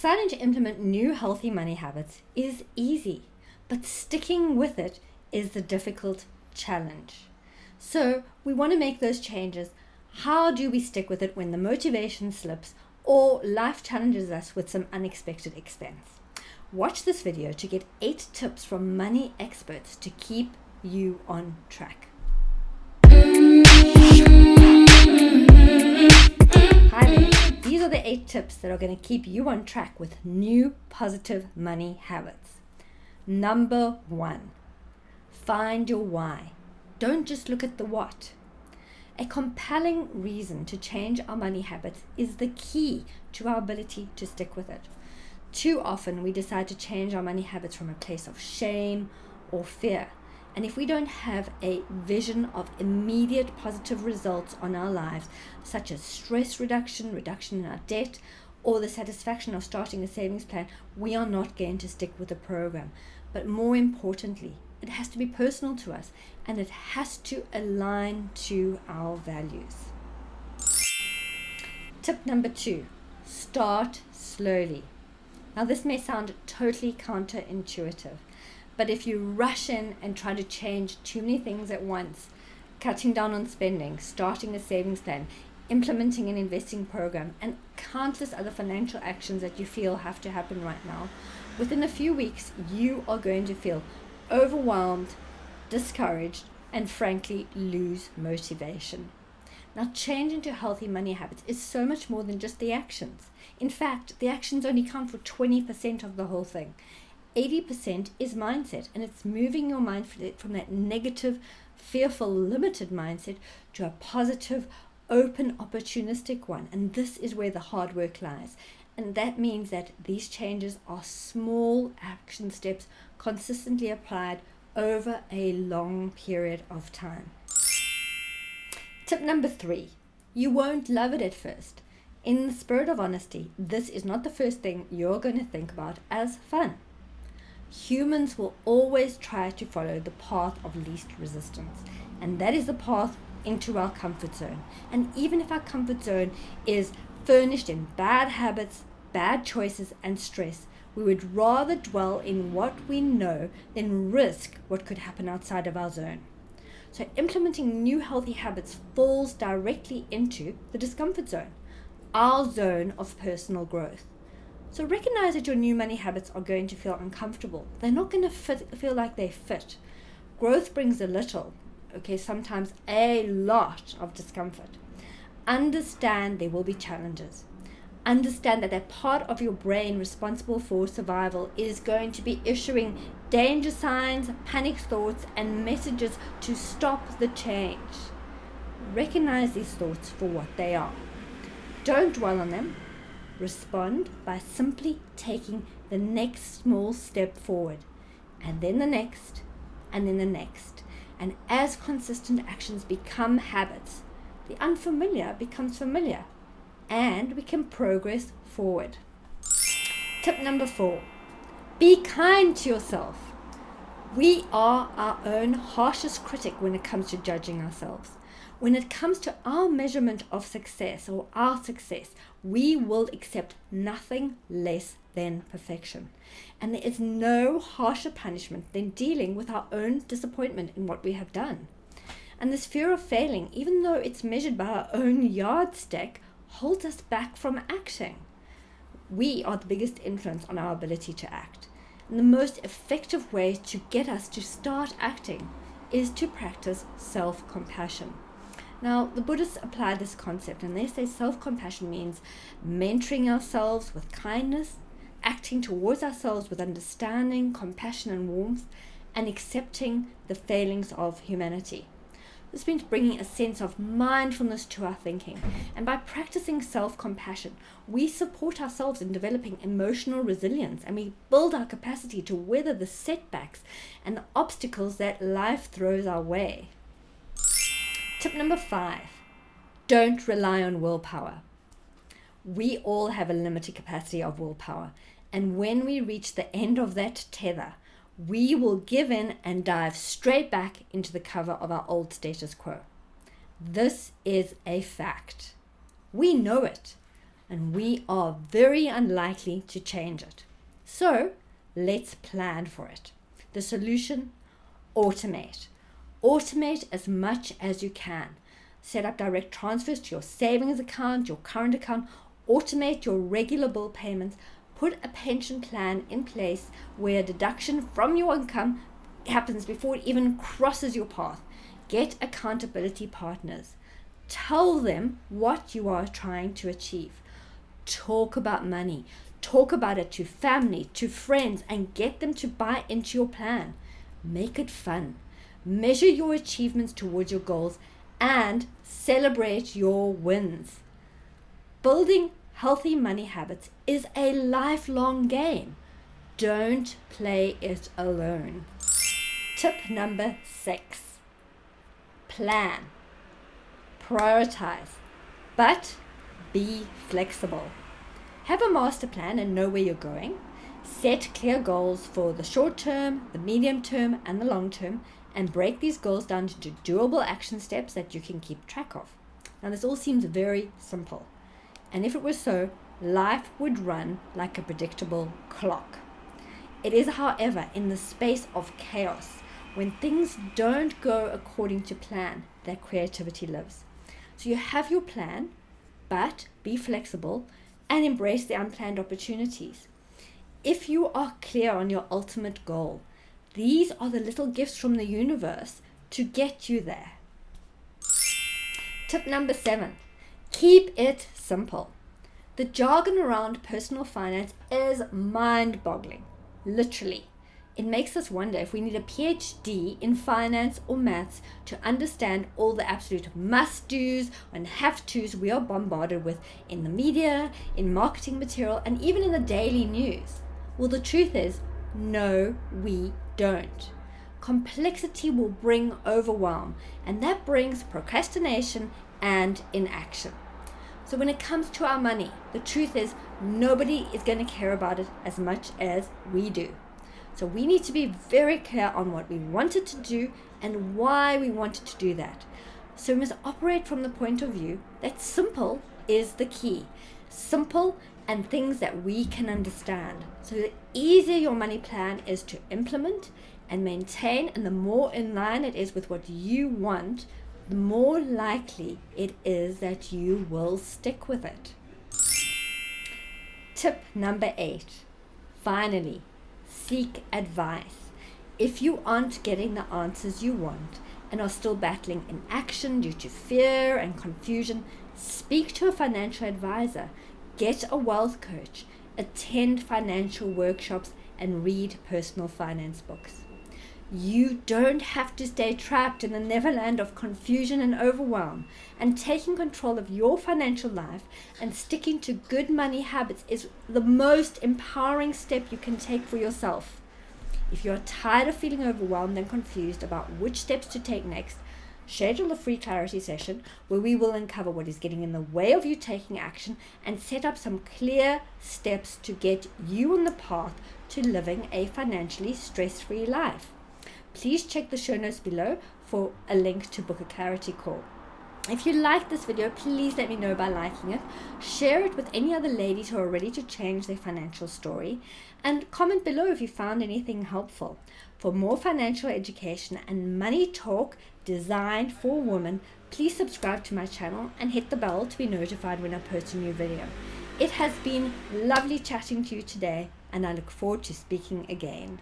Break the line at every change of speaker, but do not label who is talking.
Deciding to implement new healthy money habits is easy, but sticking with it is the difficult challenge. So we want to make those changes. How do we stick with it when the motivation slips or life challenges us with some unexpected expense? Watch this video to get 8 tips from money experts to keep you on track. Hi there. These are the 8 tips that are going to keep you on track with new positive money habits. Number 1, find your why. Don't just look at the what. A compelling reason to change our money habits is the key to our ability to stick with it. Too often we decide to change our money habits from a place of shame or fear. And if we don't have a vision of immediate positive results on our lives, such as stress reduction in our debt, or the satisfaction of starting a savings plan, we are not going to stick with the program. But more importantly, it has to be personal to us and it has to align to our values. Tip number 2, start slowly. Now this may sound totally counterintuitive, but if you rush in and try to change too many things at once, cutting down on spending, starting a savings plan, implementing an investing program, and countless other financial actions that you feel have to happen right now, within a few weeks, you are going to feel overwhelmed, discouraged, and frankly, lose motivation. Now, changing to healthy money habits is so much more than just the actions. In fact, the actions only count for 20% of the whole thing. 80% is mindset, and it's moving your mind from that negative, fearful, limited mindset to a positive, open, opportunistic one. And this is where the hard work lies. And that means that these changes are small action steps consistently applied over a long period of time. Tip number 3, you won't love it at first. In the spirit of honesty, this is not the first thing you're going to think about as fun. Humans will always try to follow the path of least resistance, and that is the path into our comfort zone. And even if our comfort zone is furnished in bad habits, bad choices, and stress, we would rather dwell in what we know than risk what could happen outside of our zone. So implementing new healthy habits falls directly into the discomfort zone, our zone of personal growth. So recognize that your new money habits are going to feel uncomfortable. They're not going to feel like they fit. Growth brings a little, sometimes a lot of discomfort. Understand there will be challenges. Understand that part of your brain responsible for survival is going to be issuing danger signs, panic thoughts, and messages to stop the change. Recognize these thoughts for what they are. Don't dwell on them. Respond by simply taking the next small step forward, and then the next, and then the next. And as consistent actions become habits, the unfamiliar becomes familiar, and we can progress forward. Tip number 4, be kind to yourself. We are our own harshest critic when it comes to judging ourselves. When it comes to our measurement of success or our success, we will accept nothing less than perfection. And there is no harsher punishment than dealing with our own disappointment in what we have done. And this fear of failing, even though it's measured by our own yardstick, holds us back from acting. We are the biggest influence on our ability to act. And the most effective way to get us to start acting is to practice self-compassion. Now, the Buddhists apply this concept, and they say self-compassion means mentoring ourselves with kindness, acting towards ourselves with understanding, compassion, and warmth, and accepting the failings of humanity. This means bringing a sense of mindfulness to our thinking. And by practicing self-compassion, we support ourselves in developing emotional resilience, and we build our capacity to weather the setbacks and the obstacles that life throws our way. Tip number 5, don't rely on willpower. We all have a limited capacity of willpower, and when we reach the end of that tether, we will give in and dive straight back into the cover of our old status quo. This is a fact. We know it. and we are very unlikely to change it. So let's plan for it. The solution: automate. Automate as much as you can. Set up direct transfers to your savings account, your current account. Automate your regular bill payments. Put a pension plan in place where deduction from your income happens before it even crosses your path. Get accountability partners. Tell them what you are trying to achieve. Talk about money. Talk about it to family, to friends, and get them to buy into your plan. Make it fun. Measure your achievements towards your goals and celebrate your wins. Building healthy money habits is a lifelong game. Don't play it alone. Tip number 6. Plan. Prioritize, but be flexible. Have a master plan and know where you're going. Set clear goals for the short term, the medium term, and the long term, and break these goals down into doable action steps that you can keep track of. Now, this all seems very simple, and if it were so, life would run like a predictable clock. It is, however, in the space of chaos, when things don't go according to plan, that creativity lives. So you have your plan, but be flexible and embrace the unplanned opportunities. If you are clear on your ultimate goal, these are the little gifts from the universe to get you there. Tip number 7, keep it simple. The jargon around personal finance is mind-boggling, literally. It makes us wonder if we need a PhD in finance or maths to understand all the absolute must-dos and have-tos we are bombarded with in the media, in marketing material, and even in the daily news. Well, the truth is, no, we don't. Complexity will bring overwhelm, and that brings procrastination and inaction. So when it comes to our money, the truth is nobody is going to care about it as much as we do. So we need to be very clear on what we wanted to do and why we wanted to do that. So we must operate from the point of view that simple is the key. Simple and things that we can understand. So the easier your money plan is to implement and maintain, and the more in line it is with what you want, the more likely it is that you will stick with it. Tip number 8. Finally, seek advice. If you aren't getting the answers you want and are still battling inaction due to fear and confusion, speak to a financial advisor, get a wealth coach, attend financial workshops, and read personal finance books. You don't have to stay trapped in the neverland of confusion and overwhelm, and taking control of your financial life and sticking to good money habits is the most empowering step you can take for yourself. If you're tired of feeling overwhelmed and confused about which steps to take next, schedule a free clarity session where we will uncover what is getting in the way of you taking action and set up some clear steps to get you on the path to living a financially stress-free life. Please check the show notes below for a link to book a clarity call. If you liked this video, please let me know by liking it. Share it with any other ladies who are ready to change their financial story. And comment below if you found anything helpful. For more financial education and money talk designed for women, please subscribe to my channel and hit the bell to be notified when I post a new video. It has been lovely chatting to you today, and I look forward to speaking again.